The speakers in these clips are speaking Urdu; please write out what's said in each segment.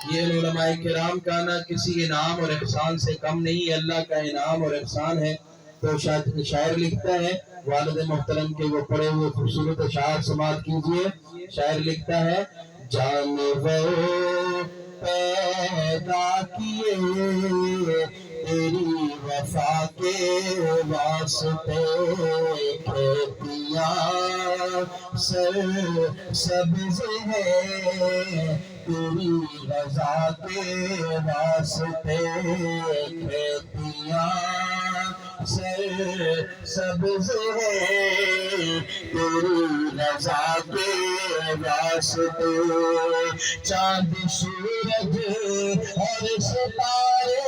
یہ علماء کرام کا نہ کسی انعام اور احسان سے کم نہیں، اللہ کا انعام اور احسان ہے۔ تو شاعر لکھتا ہے، والد محترم کے وہ پڑے ہوئے خوبصورت اشعار سماعت کیجئے۔ شاعر لکھتا ہے، جانور پیدا کیے تیری وفا کے واسطے، کھیتیاں سر سبز ہے تیری رضا کے واسطے، کھیتیاں سر سبز ہے تیری رضا کے واسطے، چاند سورج اور ستارے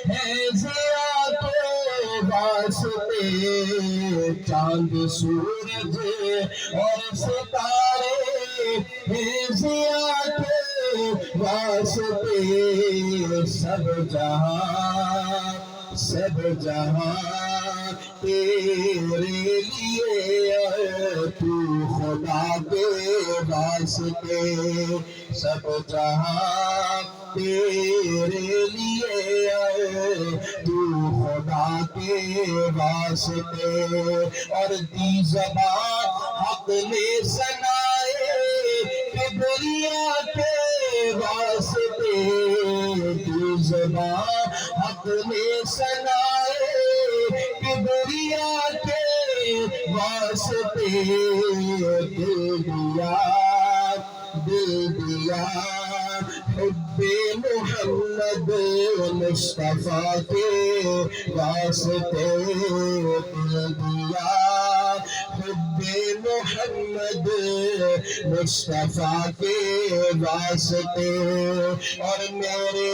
ہیں ضیا کے واسطے، چاند سورج اور ستارے ہیں ضیا کے واسطے، سب جہاں تیرے لیے تو خدا کے واسطے، سب جہاں تیرے لیے تو خدا کے واسطے، اور دی زبان حق نے سنائے کبریا کے واسطے، دی زبان حق نے سنائے کبریا کے واسطے، دل دیا حب محمد مصطفیٰ کے واسطے، دل دیا حب محمد مصطفیٰ کے واسطے، اور میرے